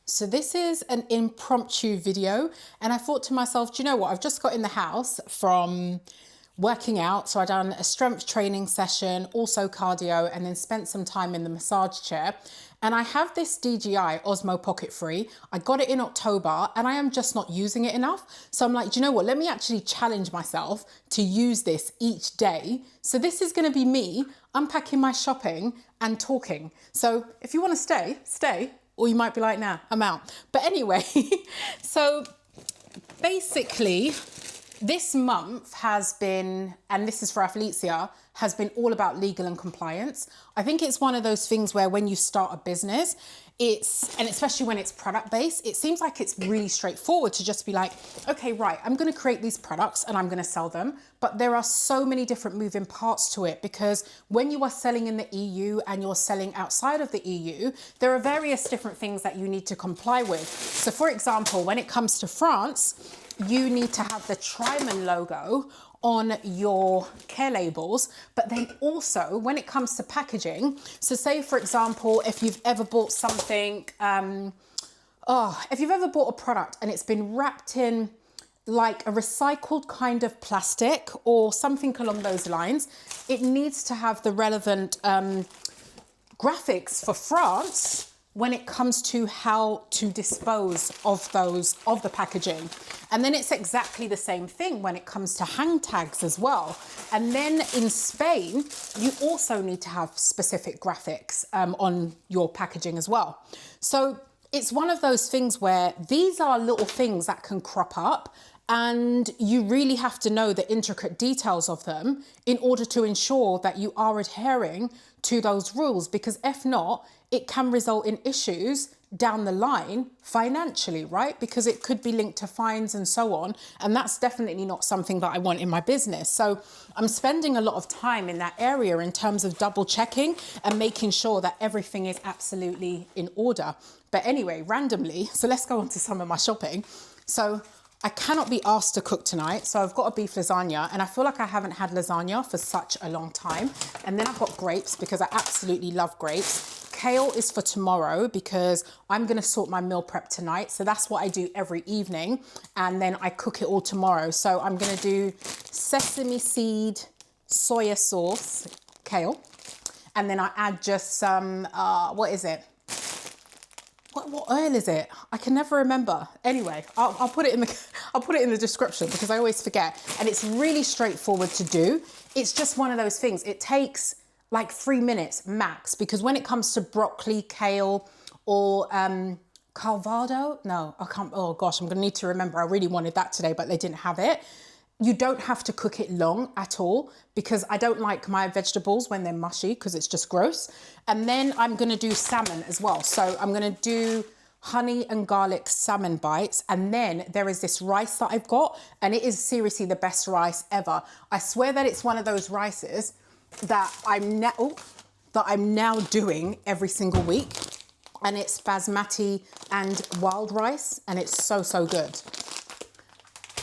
So this is an impromptu video, and I thought to myself, do you know what? I've just got in the house from working out. So I done a strength training session, also cardio, and then spent some time in the massage chair. And I have this DJI Osmo Pocket 3. I got it in October and I am just not using it enough. So I'm like, do you know what? Let me actually challenge myself to use this each day. So this is gonna be me unpacking my shopping and talking. So if you wanna stay, stay. Or you might be like, nah, I'm out. But anyway, so basically, this month has been, and this is for Athleisure, has been all about legal and compliance. I think it's one of those things where when you start a business, and especially when it's product based, it seems like it's really straightforward to just be like, okay, right, I'm gonna create these products and I'm gonna sell them. But there are so many different moving parts to it, because when you are selling in the EU and you're selling outside of the EU, there are various different things that you need to comply with. So for example, when it comes to France, you need to have the Tryman logo on your care labels, but then also when it comes to packaging, so say for example, if you've ever bought something, if you've ever bought a product and it's been wrapped in like a recycled kind of plastic or something along those lines, it needs to have the relevant graphics for France when it comes to how to dispose of the packaging. And then it's exactly the same thing when it comes to hang tags as well. And then in Spain, you also need to have specific graphics on your packaging as well. So it's one of those things where these are little things that can crop up, and you really have to know the intricate details of them in order to ensure that you are adhering to those rules, because if not, it can result in issues down the line financially, right? Because it could be linked to fines and so on. And that's definitely not something that I want in my business. So I'm spending a lot of time in that area in terms of double checking and making sure that everything is absolutely in order. But anyway, randomly, so let's go on to some of my shopping. So I cannot be asked to cook tonight, so I've got a beef lasagna, and I feel like I haven't had lasagna for such a long time. And then I've got grapes because I absolutely love grapes. Kale is for tomorrow because I'm gonna sort my meal prep tonight. So that's what I do every evening, and then I cook it all tomorrow. So I'm gonna do sesame seed, soya sauce, kale, and then I add just some, what is it? What oil is it? I can never remember. Anyway, I'll put it in the description because I always forget. And it's really straightforward to do. It's just one of those things. It takes like 3 minutes max, because when it comes to broccoli, kale, or calvado, no, I can't. Oh gosh, I'm gonna need to remember. I really wanted that today, but they didn't have it. You don't have to cook it long at all, because I don't like my vegetables when they're mushy because it's just gross. And then I'm gonna do salmon as well. So I'm gonna do honey and garlic salmon bites. And then there is this rice that I've got, and it is seriously the best rice ever. I swear that it's one of those rices that I'm now doing every single week. And it's basmati and wild rice, and it's so, so good.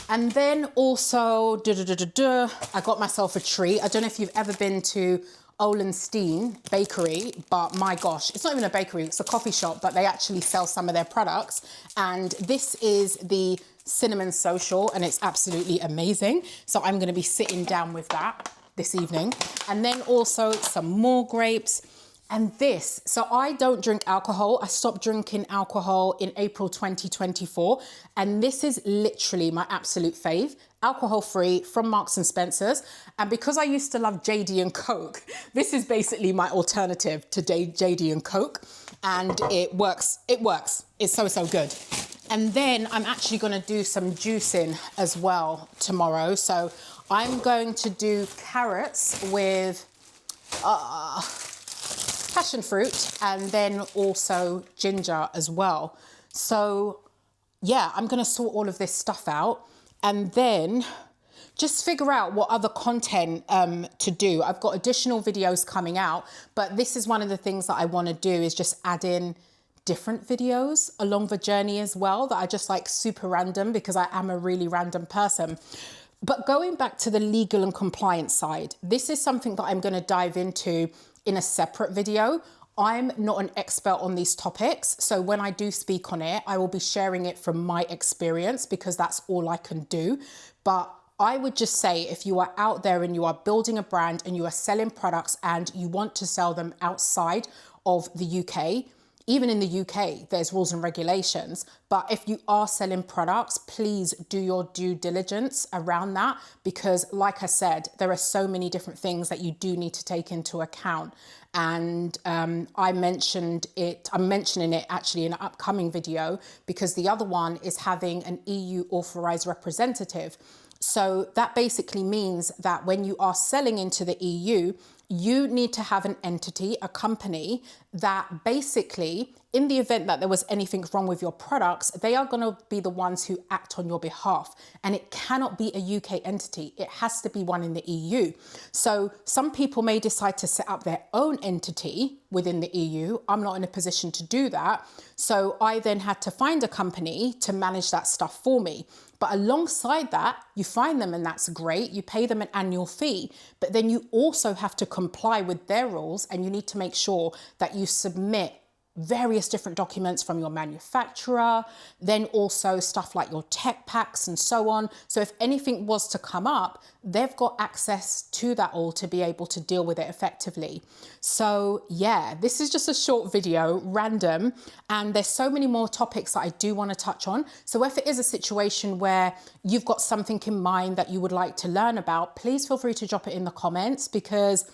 And then also, I got myself a treat. I don't know if you've ever been to Ole Steen bakery, but my gosh, it's not even a bakery, it's a coffee shop, but they actually sell some of their products. And this is the cinnamon social, and it's absolutely amazing. So I'm gonna be sitting down with that this evening. And then also some more grapes. And this, so I don't drink alcohol. I stopped drinking alcohol in April 2024. And this is literally my absolute fave, alcohol-free from Marks and Spencer's. And because I used to love JD and Coke, this is basically my alternative to JD and Coke. And it works. It's so, so good. And then I'm actually gonna do some juicing as well tomorrow. So I'm going to do carrots with, passion fruit, and then also ginger as well. So yeah, I'm gonna sort all of this stuff out and then just figure out what other content to do. I've got additional videos coming out, but this is one of the things that I wanna do, is just add in different videos along the journey as well, that are just like super random, because I am a really random person. But going back to the legal and compliance side, this is something that I'm gonna dive into in a separate video. I'm not an expert on these topics. So when I do speak on it, I will be sharing it from my experience because that's all I can do. But I would just say if you are out there and you are building a brand and you are selling products and you want to sell them outside of the UK, even in the UK, there's rules and regulations. But if you are selling products, please do your due diligence around that because like I said, there are so many different things that you do need to take into account. And I'm mentioning it actually in an upcoming video because the other one is having an EU authorized representative. So that basically means that when you are selling into the EU, you need to have an entity, a company that basically, in the event that there was anything wrong with your products, they are going to be the ones who act on your behalf. And it cannot be a UK entity. It has to be one in the EU. So some people may decide to set up their own entity within the EU. I'm not in a position to do that. So I then had to find a company to manage that stuff for me. But alongside that, you find them and that's great. You pay them an annual fee, but then you also have to comply with their rules and you need to make sure that you submit various different documents from your manufacturer, then also stuff like your tech packs and so on. So if anything was to come up, they've got access to that all to be able to deal with it effectively. So yeah, this is just a short video, random, and there's so many more topics that I do want to touch on. So if it is a situation where you've got something in mind that you would like to learn about, please feel free to drop it in the comments because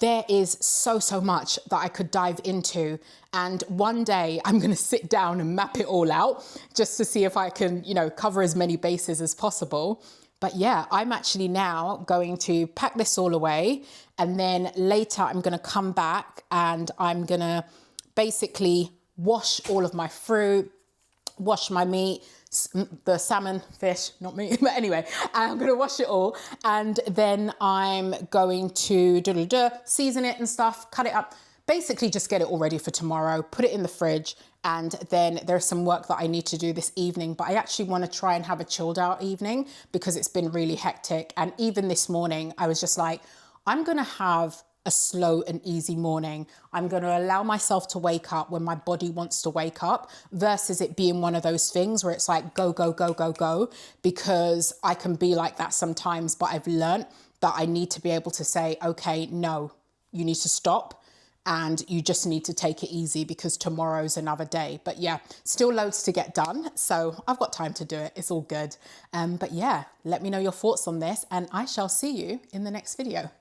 there is so much that I could dive into. And one day I'm going to sit down and map it all out just to see if I can, cover as many bases as possible. But yeah, I'm actually now going to pack this all away. And then later I'm going to come back and I'm going to basically wash all of my fruit, wash my meat, the salmon, fish, not me, but anyway, I'm going to wash it all. And then I'm going to season it and stuff, cut it up, basically just get it all ready for tomorrow, put it in the fridge. And then there's some work that I need to do this evening, but I actually want to try and have a chilled out evening because it's been really hectic. And even this morning, I was just like, I'm going to have a slow and easy morning. I'm going to allow myself to wake up when my body wants to wake up versus it being one of those things where it's like go, go, go, go, go, because I can be like that sometimes, but I've learned that I need to be able to say, okay, no, you need to stop and you just need to take it easy because tomorrow's another day. But yeah, still loads to get done. So I've got time to do it. It's all good. But yeah, let me know your thoughts on this and I shall see you in the next video.